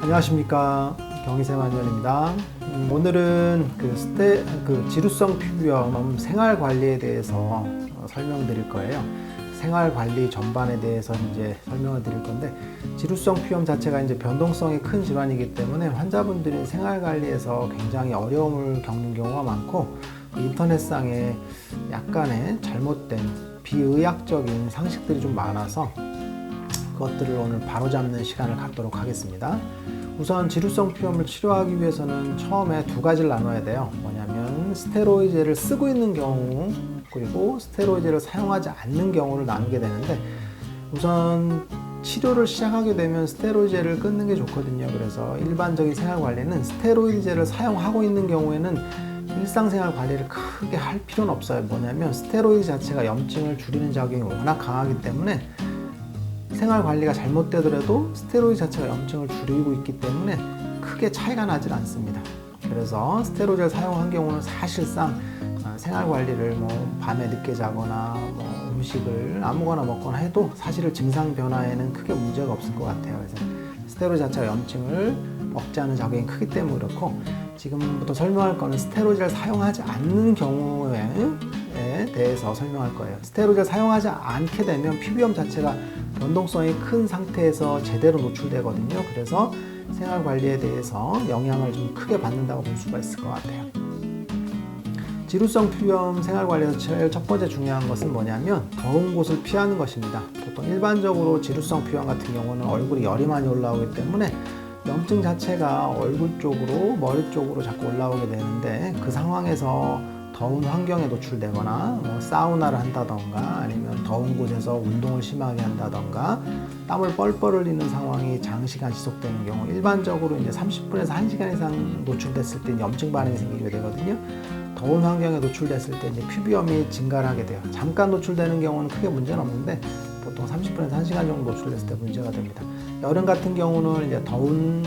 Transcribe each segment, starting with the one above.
안녕하십니까, 경희생활연입니다. 오늘은 지루성 피부염 생활 관리에 대해서 설명드릴 거예요. 생활 관리 전반에 대해서 이제 설명을 드릴 건데, 지루성 피부염 자체가 이제 변동성이 큰 질환이기 때문에 환자분들이 생활 관리에서 굉장히 어려움을 겪는 경우가 많고, 인터넷상에 약간의 잘못된 비의학적인 상식들이 좀 많아서 그것들을 오늘 바로잡는 시간을 갖도록 하겠습니다. 우선 지루성 피부염을 치료하기 위해서는 처음에 두 가지를 나눠야 돼요. 뭐냐면 스테로이드제를 쓰고 있는 경우, 그리고 스테로이드제를 사용하지 않는 경우를 나누게 되는데, 우선 치료를 시작하게 되면 스테로이드제를 끊는 게 좋거든요. 그래서 일반적인 생활 관리는 스테로이드제를 사용하고 있는 경우에는 일상생활 관리를 크게 할 필요는 없어요. 뭐냐면 스테로이드 자체가 염증을 줄이는 작용이 워낙 강하기 때문에 생활 관리가 잘못되더라도 스테로이드 자체가 염증을 줄이고 있기 때문에 크게 차이가 나질 않습니다. 그래서 스테로이드를 사용한 경우는 사실상 생활 관리를 밤에 늦게 자거나 음식을 아무거나 먹거나 해도 사실 증상 변화에는 크게 문제가 없을 것 같아요. 그래서 스테로이드 자체가 염증을 억제하는 작용이 크기 때문에 그렇고, 지금부터 설명할 거는 스테로이드를 사용하지 않는 경우에 대해서 설명할 거예요. 스테로이드를 사용하지 않게 되면 피부염 자체가 변동성이 큰 상태에서 제대로 노출되거든요. 그래서 생활 관리에 대해서 영향을 좀 크게 받는다고 볼 수가 있을 것 같아요. 지루성 피부염 생활 관리에서 제일 첫 번째 중요한 것은 뭐냐면 더운 곳을 피하는 것입니다. 보통 일반적으로 지루성 피부염 같은 경우는 얼굴에 열이 많이 올라오기 때문에 염증 자체가 얼굴 쪽으로, 머리 쪽으로 자꾸 올라오게 되는데, 그 상황에서 더운 환경에 노출되거나 사우나를 한다던가 아니면 더운 곳에서 운동을 심하게 한다던가 땀을 뻘뻘 흘리는 상황이 장시간 지속되는 경우, 일반적으로 이제 30분에서 1시간 이상 노출됐을 때 염증 반응이 생기게 되거든요. 더운 환경에 노출됐을 때 이제 피부염이 증가를 하게 돼요. 잠깐 노출되는 경우는 크게 문제는 없는데 보통 30분에서 1시간 정도 노출됐을 때 문제가 됩니다. 여름 같은 경우는 이제 더운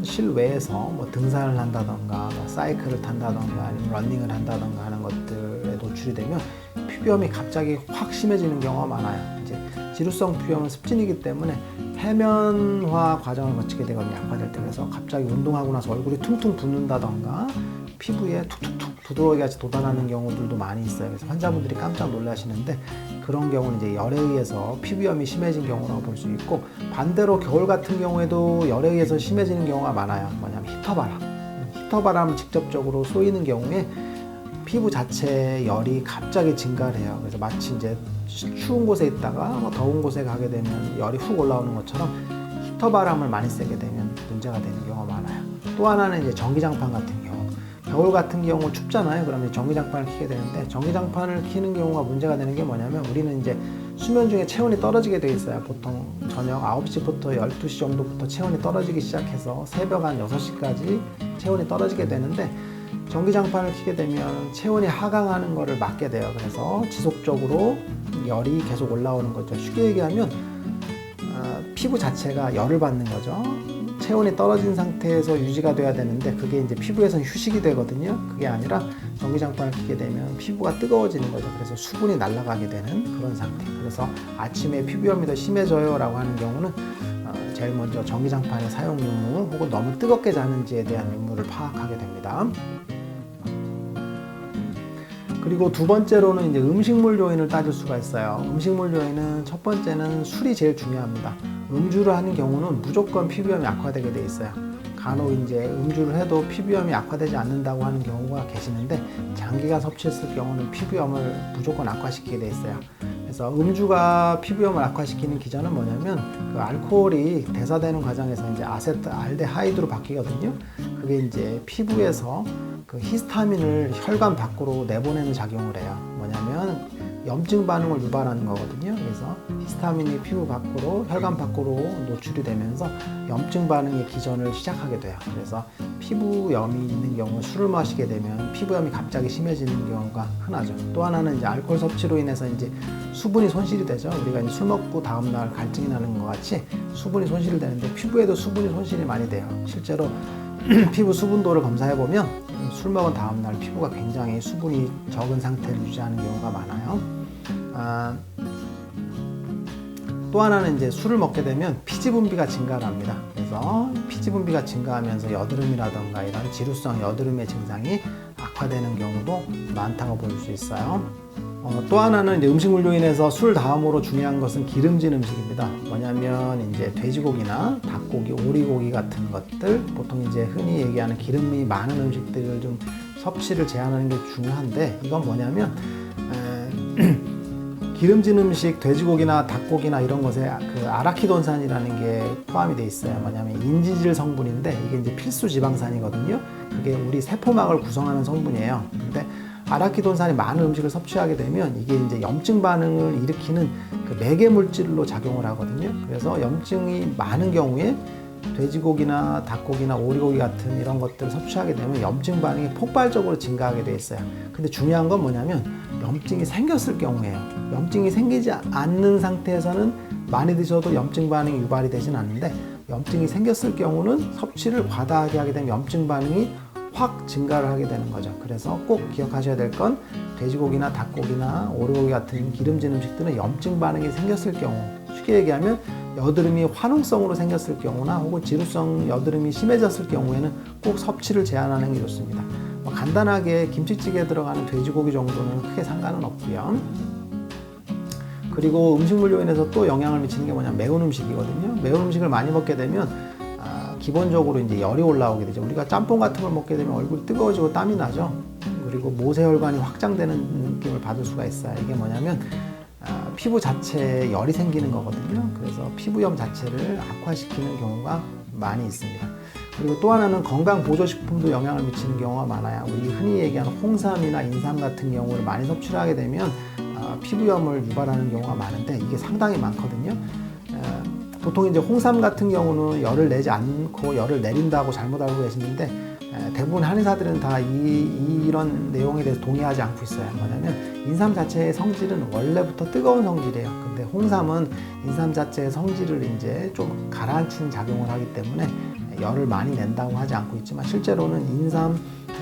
실외에서 등산을 한다던가 사이클을 탄다던가 아니면 러닝을 한다던가 하는 것들에 노출이 되면 피부염이 갑자기 확 심해지는 경우가 많아요. 이제 지루성 피부염은 습진이기 때문에 해면화 과정을 거치게 되거든요. 약화될 때. 그래서 갑자기 운동하고 나서 얼굴이 퉁퉁 붓는다던가 피부에 툭툭툭 두드러기 같이 돋아나는 경우들도 많이 있어요. 그래서 환자분들이 깜짝 놀라시는데, 그런 경우는 이제 열에 의해서 피부염이 심해진 경우라고 볼 수 있고, 반대로 겨울 같은 경우에도 열에 의해서 심해지는 경우가 많아요. 뭐냐면 히터바람을 직접적으로 쏘이는 경우에 피부 자체의 열이 갑자기 증가를 해요. 그래서 마치 이제 추운 곳에 있다가 더운 곳에 가게 되면 열이 훅 올라오는 것처럼 히터바람을 많이 쐬게 되면 문제가 되는 경우가 많아요. 또 하나는 이제 전기장판 같은 경우, 겨울 같은 경우 춥잖아요. 그러면 전기장판을 켜게 되는데, 전기장판을 켜는 경우가 문제가 되는 게 뭐냐면, 우리는 이제 수면 중에 체온이 떨어지게 돼 있어요. 보통 저녁 9시부터 12시 정도부터 체온이 떨어지기 시작해서 새벽 한 6시까지 체온이 떨어지게 되는데, 전기장판을 켜게 되면 체온이 하강하는 것을 막게 돼요. 그래서 지속적으로 열이 계속 올라오는 거죠. 쉽게 얘기하면 피부 자체가 열을 받는 거죠. 체온이 떨어진 상태에서 유지가 돼야 되는데 그게 이제 피부에서는 휴식이 되거든요. 그게 아니라 전기장판을 켜게 되면 피부가 뜨거워지는 거죠. 그래서 수분이 날아가게 되는 그런 상태. 그래서 아침에 피부염이 더 심해져요 라고 하는 경우는 제일 먼저 전기장판의 사용 유무 혹은 너무 뜨겁게 자는지에 대한 유무를 파악하게 됩니다. 그리고 두 번째로는 이제 음식물 요인을 따질 수가 있어요. 음식물 요인은 첫 번째는 술이 제일 중요합니다. 음주를 하는 경우는 무조건 피부염이 악화되게 돼 있어요. 간혹 이제 음주를 해도 피부염이 악화되지 않는다고 하는 경우가 계시는데, 장기간 섭취했을 경우는 피부염을 무조건 악화시키게 돼 있어요. 그래서 음주가 피부염을 악화시키는 기전은 뭐냐면, 그 알코올이 대사되는 과정에서 이제 아세트알데하이드로 바뀌거든요. 그게 이제 피부에서 그 히스타민을 혈관 밖으로 내보내는 작용을 해요. 뭐냐면 염증 반응을 유발하는 거거든요. 그래서 히스타민이 피부 밖으로, 혈관 밖으로 노출이 되면서 염증 반응의 기전을 시작하게 돼요. 그래서 피부염이 있는 경우 술을 마시게 되면 피부염이 갑자기 심해지는 경우가 흔하죠. 또 하나는 이제 알코올 섭취로 인해서 이제 수분이 손실이 되죠. 우리가 이제 술 먹고 다음날 갈증이 나는 것 같이 수분이 손실이 되는데, 피부에도 수분이 손실이 많이 돼요. 실제로 피부 수분도를 검사해 보면 술 먹은 다음날 피부가 굉장히 수분이 적은 상태를 유지하는 경우가 많아요. 또 하나는 이제 술을 먹게 되면 피지 분비가 증가를 합니다. 그래서 피지 분비가 증가하면서 여드름이라던가 이런 지루성 여드름의 증상이 악화되는 경우도 많다고 볼 수 있어요. 또 하나는 이제 음식물로 인해서 술 다음으로 중요한 것은 기름진 음식입니다. 뭐냐면 이제 돼지고기나 닭고기, 오리고기 같은 것들, 보통 이제 흔히 얘기하는 기름이 많은 음식들을 좀 섭취를 제한하는 게 중요한데, 이건 뭐냐면 기름진 음식, 돼지고기나 닭고기나 이런 것에 그 아라키돈산이라는 게 포함이 돼 있어요. 뭐냐면 인지질 성분인데 이게 이제 필수 지방산이거든요. 그게 우리 세포막을 구성하는 성분이에요. 근데 아라키돈산이 많은 음식을 섭취하게 되면 이게 이제 염증 반응을 일으키는 그 매개 물질로 작용을 하거든요. 그래서 염증이 많은 경우에 돼지고기나 닭고기나 오리고기 같은 이런 것들을 섭취하게 되면 염증 반응이 폭발적으로 증가하게 돼 있어요. 근데 중요한 건 뭐냐면 염증이 생겼을 경우에요. 염증이 생기지 않는 상태에서는 많이 드셔도 염증 반응이 유발이 되진 않는데, 염증이 생겼을 경우는 섭취를 과다하게 하게 되면 염증 반응이 확 증가를 하게 되는 거죠. 그래서 꼭 기억하셔야 될 건 돼지고기나 닭고기나 오리고기 같은 기름진 음식들은 염증 반응이 생겼을 경우, 쉽게 얘기하면 여드름이 화농성으로 생겼을 경우나 혹은 지루성 여드름이 심해졌을 경우에는 꼭 섭취를 제한하는 게 좋습니다. 간단하게 김치찌개에 들어가는 돼지고기 정도는 크게 상관은 없고요. 그리고 음식물로 인해서 또 영향을 미치는 게 뭐냐면 매운 음식이거든요. 매운 음식을 많이 먹게 되면 기본적으로 이제 열이 올라오게 되죠. 우리가 짬뽕 같은 걸 먹게 되면 얼굴이 뜨거워지고 땀이 나죠. 그리고 모세혈관이 확장되는 느낌을 받을 수가 있어요. 이게 뭐냐면 피부 자체에 열이 생기는 거거든요. 그래서 피부염 자체를 악화시키는 경우가 많이 있습니다. 그리고 또 하나는 건강 보조식품도 영향을 미치는 경우가 많아요. 우리 흔히 얘기하는 홍삼이나 인삼 같은 경우를 많이 섭취를 하게 되면 피부염을 유발하는 경우가 많은데 이게 상당히 많거든요. 보통 이제 홍삼 같은 경우는 열을 내지 않고 열을 내린다고 잘못 알고 계시는데, 대부분 한의사들은 다 이런 내용에 대해서 동의하지 않고 있어요. 뭐냐면 인삼 자체의 성질은 원래부터 뜨거운 성질이에요. 근데 홍삼은 인삼 자체의 성질을 이제 좀 가라앉히는 작용을 하기 때문에 열을 많이 낸다고 하지 않고 있지만, 실제로는 인삼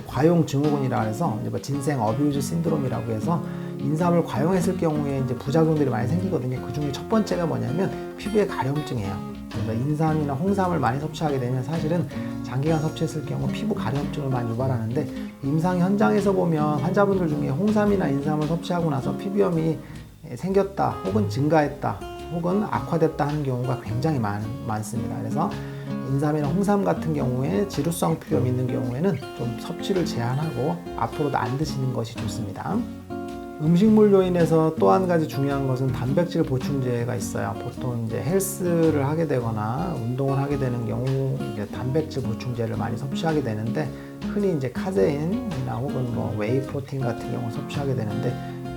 과용 증후군이라 해서 이제 진생 어뷰즈 신드롬이라고 해서 인삼을 과용했을 경우에 이제 부작용들이 많이 생기거든요. 그 중에 첫 번째가 뭐냐면 피부에 가려움증이에요. 그래서 인삼이나 홍삼을 많이 섭취하게 되면 사실은 장기간 섭취했을 경우 피부 가려움증을 많이 유발하는데, 임상 현장에서 보면 환자분들 중에 홍삼이나 인삼을 섭취하고 나서 피부염이 생겼다, 혹은 증가했다, 혹은 악화됐다 하는 경우가 굉장히 많습니다. 그래서 인삼이나 홍삼 같은 경우에 지루성 피부염 있는 경우에는 좀 섭취를 제한하고 앞으로도 안 드시는 것이 좋습니다. 음식물로 인해서 또 한 가지 중요한 것은 단백질 보충제가 있어요. 보통 이제 헬스를 하게 되거나 운동을 하게 되는 경우 이제 단백질 보충제를 많이 섭취하게 되는데, 흔히 이제 카제인이나 혹은 뭐 웨이 프로틴 같은 경우 섭취하게 되는데,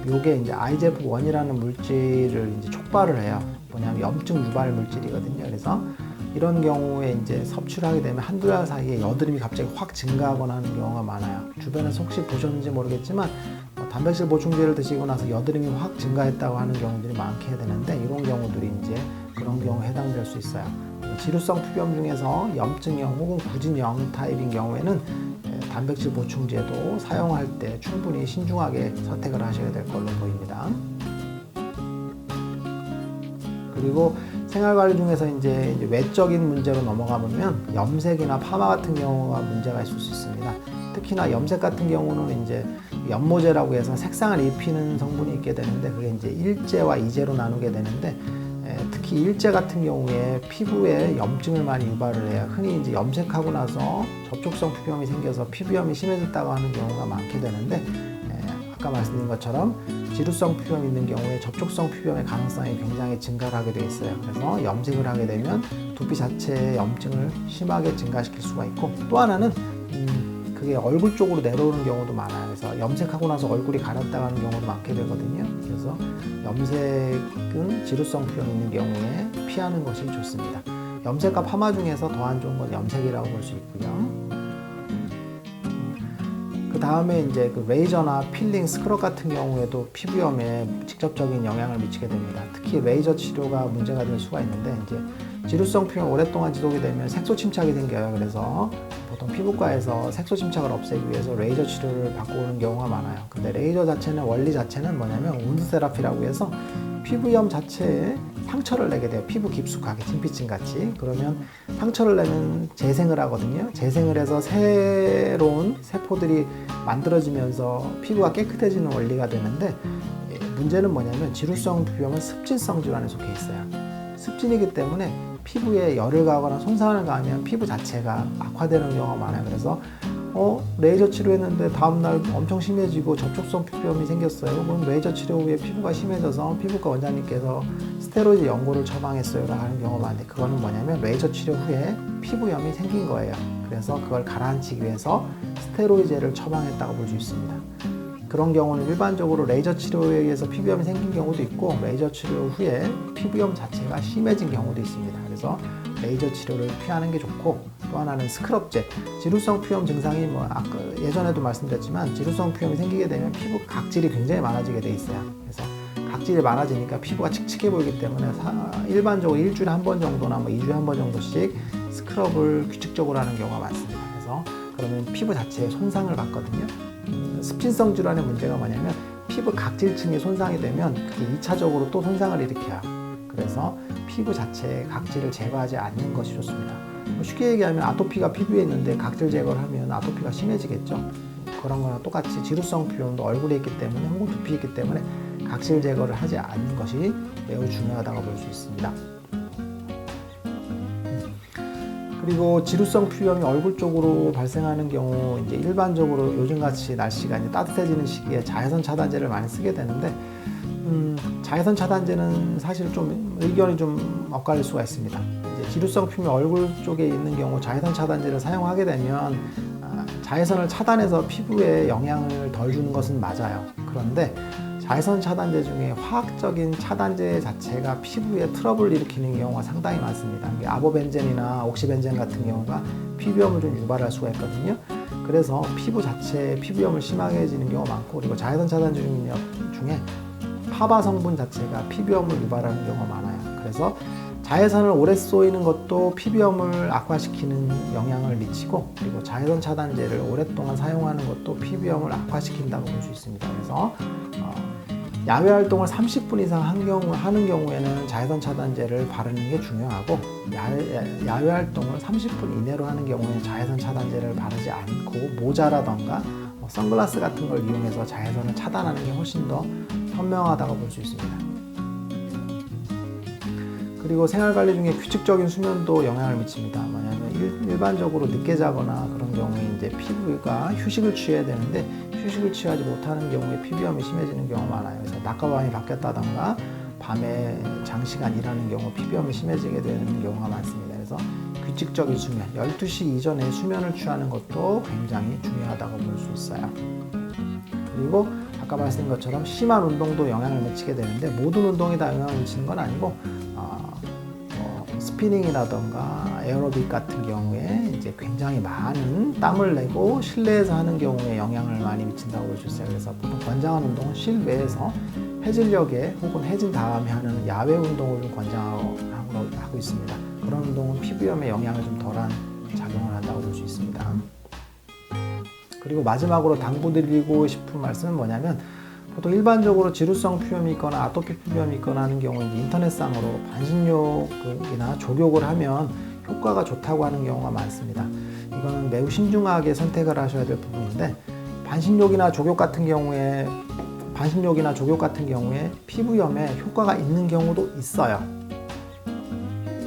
요게 이제 IGF-1이라는 물질을 이제 촉발을 해요. 뭐냐면 염증 유발 물질이거든요. 그래서 이런 경우에 이제 섭취를 하게 되면 한두 달 사이에 여드름이 갑자기 확 증가하거나 하는 경우가 많아요. 주변에서 혹시 보셨는지 모르겠지만 단백질 보충제를 드시고 나서 여드름이 확 증가했다고 하는 경우들이 많게 되는데, 이런 경우들이 이제 그런 경우에 해당될 수 있어요. 지루성 피부염 중에서 염증형 혹은 구진형 타입인 경우에는 단백질 보충제도 사용할 때 충분히 신중하게 선택을 하셔야 될 걸로 보입니다. 그리고 생활관리 중에서 이제 외적인 문제로 넘어가 보면 염색이나 파마 같은 경우가 문제가 있을 수 있습니다. 특히나 염색 같은 경우는 이제 연모제라고 해서 색상을 입히는 성분이 있게 되는데, 그게 이제 일제와 이제로 나누게 되는데, 특히 일제 같은 경우에 피부에 염증을 많이 유발을 해요. 흔히 이제 염색하고 나서 접촉성 피부염이 생겨서 피부염이 심해졌다고 하는 경우가 많게 되는데, 아까 말씀드린 것처럼 지루성 피부염이 있는 경우에 접촉성 피부염의 가능성이 굉장히 증가를 하게 되어 있어요. 그래서 염색을 하게 되면 두피 자체의 염증을 심하게 증가시킬 수가 있고, 또 하나는 그게 얼굴 쪽으로 내려오는 경우도 많아요. 그래서 염색하고 나서 얼굴이 가렵다고 하는 경우도 많게 되거든요. 그래서 염색은 지루성 피부염이 있는 경우에 피하는 것이 좋습니다. 염색과 파마 중에서 더 안 좋은 건 염색이라고 볼 수 있고요. 그 다음에 이제 그 레이저나 필링, 스크럽 같은 경우에도 피부염에 직접적인 영향을 미치게 됩니다. 특히 레이저 치료가 문제가 될 수가 있는데, 이제 지루성 피부염 오랫동안 지속이 되면 색소 침착이 생겨요. 그래서 보통 피부과에서 색소 침착을 없애기 위해서 레이저 치료를 받고 오는 경우가 많아요. 근데 레이저 자체는 원리 자체는 뭐냐면 운드 세라피라고 해서 피부염 자체에 상처를 내게 돼요. 피부 깊숙하게 진피층 같이. 그러면 상처를 내면 재생을 하거든요. 재생을 해서 새로운 세포들이 만들어지면서 피부가 깨끗해지는 원리가 되는데, 문제는 뭐냐면 지루성 피부염은 습진성 질환에 속해 있어요. 습진이기 때문에 피부에 열을 가하거나 손상을 가하면 피부 자체가 악화되는 경우가 많아요. 그래서 레이저 치료했는데 다음날 엄청 심해지고 접촉성 피부염이 생겼어요. 그럼 레이저 치료 후에 피부가 심해져서 피부과 원장님께서 스테로이드 연고를 처방했어요 라고 하는 경우가 많은데, 그거는 뭐냐면 레이저 치료 후에 피부염이 생긴 거예요. 그래서 그걸 가라앉히기 위해서 스테로이드제를 처방했다고 볼 수 있습니다. 그런 경우는 일반적으로 레이저 치료에 의해서 피부염이 생긴 경우도 있고, 레이저 치료 후에 피부염 자체가 심해진 경우도 있습니다. 그래서 레이저 치료를 피하는 게 좋고, 또 하나는 스크럽제. 지루성 피부염 증상이 아까 예전에도 말씀드렸지만, 지루성 피부염이 생기게 되면 피부 각질이 굉장히 많아지게 돼 있어요. 그래서 각질이 많아지니까 피부가 칙칙해 보이기 때문에 일반적으로 일주일에 한 번 정도나 2주에 한 번 정도씩 스크럽을 규칙적으로 하는 경우가 많습니다. 그래서 그러면 피부 자체에 손상을 받거든요. 습진성 질환의 문제가 뭐냐면 피부 각질층이 손상이 되면 그게 2차적으로 또 손상을 일으켜요. 그래서 피부 자체에 각질을 제거하지 않는 것이 좋습니다. 쉽게 얘기하면 아토피가 피부에 있는데 각질 제거를 하면 아토피가 심해지겠죠. 그런 거랑 똑같이 지루성 피부염도 얼굴에 있기 때문에, 혹은 두피에 있기 때문에 각질 제거를 하지 않는 것이 매우 중요하다고 볼 수 있습니다. 그리고 지루성 피부염이 얼굴 쪽으로 발생하는 경우, 이제 일반적으로 요즘같이 날씨가 이제 따뜻해지는 시기에 자외선 차단제를 많이 쓰게 되는데, 자외선 차단제는 사실 좀 의견이 좀 엇갈릴 수가 있습니다. 이제 지루성 피부염이 얼굴 쪽에 있는 경우 자외선 차단제를 사용하게 되면 자외선을 차단해서 피부에 영향을 덜 주는 것은 맞아요. 그런데 자외선 차단제 중에 화학적인 차단제 자체가 피부에 트러블을 일으키는 경우가 상당히 많습니다. 아보벤젠이나 옥시벤젠 같은 경우가 피부염을 좀 유발할 수가 있거든요. 그래서 피부 자체에 피부염을 심하게 해지는 경우가 많고, 그리고 자외선 차단제 중에 파바 성분 자체가 피부염을 유발하는 경우가 많아요. 그래서 자외선을 오래 쏘이는 것도 피부염을 악화시키는 영향을 미치고, 그리고 자외선 차단제를 오랫동안 사용하는 것도 피부염을 악화시킨다고 볼 수 있습니다. 그래서 야외 활동을 30분 이상 하는 경우에는 자외선 차단제를 바르는 게 중요하고, 야외 활동을 30분 이내로 하는 경우에는 자외선 차단제를 바르지 않고 모자라던가 선글라스 같은 걸 이용해서 자외선을 차단하는 게 훨씬 더 현명하다고 볼 수 있습니다. 그리고 생활관리 중에 규칙적인 수면도 영향을 미칩니다. 뭐냐면 일반적으로 늦게 자거나 그런 경우에 이제 피부가 휴식을 취해야 되는데, 휴식을 취하지 못하는 경우에 피부염이 심해지는 경우가 많아요. 그래서 낮과 밤이 바뀌었다던가 밤에 장시간 일하는 경우 피부염이 심해지게 되는 경우가 많습니다. 그래서 규칙적인 수면, 12시 이전에 수면을 취하는 것도 굉장히 중요하다고 볼 수 있어요. 그리고 아까 말씀드린 것처럼 심한 운동도 영향을 미치게 되는데, 모든 운동이 다 영향을 미치는 건 아니고, 스피닝이라던가 에어로빅 같은 경우에 이제 굉장히 많은 땀을 내고 실내에서 하는 경우에 영향을 많이 미친다고 볼 수 있어요. 그래서 보통 권장한 운동은 실외에서 해질녘에 혹은 해진 다음에 하는 야외 운동을 좀 권장하고 있습니다. 그런 운동은 피부염에 영향을 좀 덜한 작용을 한다고 볼 수 있습니다. 그리고 마지막으로 당부드리고 싶은 말씀은 뭐냐면, 보통 일반적으로 지루성 피부염이 있거나 아토피 피부염이 있거나 하는 경우는 인터넷상으로 반신욕이나 족욕을 하면 효과가 좋다고 하는 경우가 많습니다. 이거는 매우 신중하게 선택을 하셔야 될 부분인데, 반신욕이나 족욕 같은 경우에 피부염에 효과가 있는 경우도 있어요.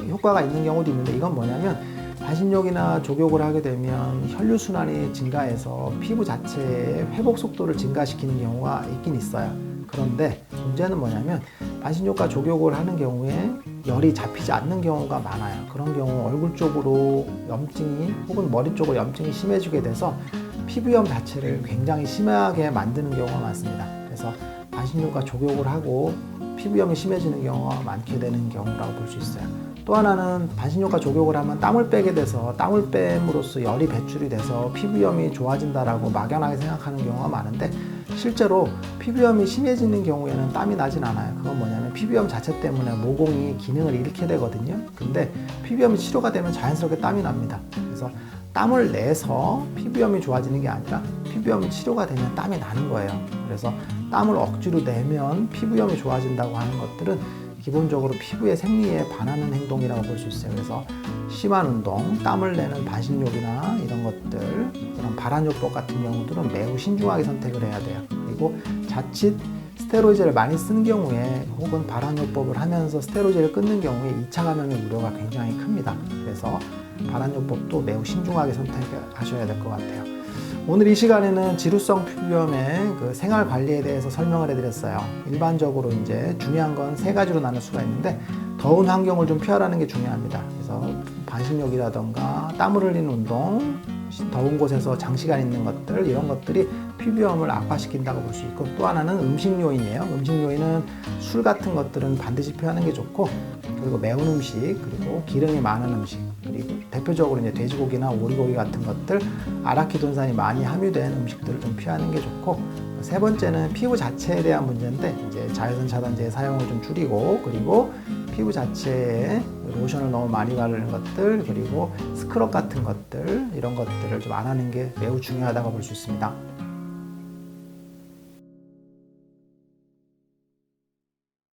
효과가 있는 경우도 있는데, 이건 뭐냐면 반신욕이나 족욕을 하게 되면 혈류순환이 증가해서 피부 자체의 회복 속도를 증가시키는 경우가 있긴 있어요. 그런데 문제는 뭐냐면 반신욕과 족욕을 하는 경우에 열이 잡히지 않는 경우가 많아요. 그런 경우 얼굴 쪽으로 염증이 혹은 머리 쪽으로 염증이 심해지게 돼서 피부염 자체를 굉장히 심하게 만드는 경우가 많습니다. 그래서 반신욕과 족욕을 하고 피부염이 심해지는 경우가 많게 되는 경우라고 볼 수 있어요. 또 하나는 반신욕과 족욕을 하면 땀을 빼게 돼서 땀을 뺨으로써 열이 배출이 돼서 피부염이 좋아진다라고 막연하게 생각하는 경우가 많은데, 실제로 피부염이 심해지는 경우에는 땀이 나진 않아요. 그건 뭐냐면 피부염 자체 때문에 모공이 기능을 잃게 되거든요. 근데 피부염이 치료가 되면 자연스럽게 땀이 납니다. 그래서 땀을 내서 피부염이 좋아지는 게 아니라 피부염이 치료가 되면 땀이 나는 거예요. 그래서 땀을 억지로 내면 피부염이 좋아진다고 하는 것들은 기본적으로 피부의 생리에 반하는 행동이라고 볼 수 있어요. 그래서 심한 운동, 땀을 내는 반신욕이나 이런 것들, 그런 발한요법 같은 경우들은 매우 신중하게 선택을 해야 돼요. 그리고 자칫 스테로이드를 많이 쓴 경우에 혹은 발한요법을 하면서 스테로이드를 끊는 경우에 2차 감염의 우려가 굉장히 큽니다. 그래서 발한요법도 매우 신중하게 선택하셔야 될 것 같아요. 오늘 이 시간에는 지루성 피부염의 그 생활 관리에 대해서 설명을 해드렸어요. 일반적으로 이제 중요한 건 세 가지로 나눌 수가 있는데, 더운 환경을 좀 피하라는 게 중요합니다. 그래서 반신욕이라던가 땀을 흘리는 운동, 더운 곳에서 장시간 있는 것들, 이런 것들이 피부염을 악화시킨다고 볼 수 있고, 또 하나는 음식 요인이에요. 음식 요인은 술 같은 것들은 반드시 피하는 게 좋고, 그리고 매운 음식, 그리고 기름이 많은 음식, 그리고 대표적으로 이제 돼지고기나 오리고기 같은 것들, 아라키돈산이 많이 함유된 음식들을 좀 피하는 게 좋고, 세 번째는 피부 자체에 대한 문제인데, 이제 자외선 차단제의 사용을 좀 줄이고, 그리고 피부 자체에 로션을 너무 많이 바르는 것들, 그리고 스크럽 같은 것들, 이런 것들을 좀 안 하는 게 매우 중요하다고 볼 수 있습니다.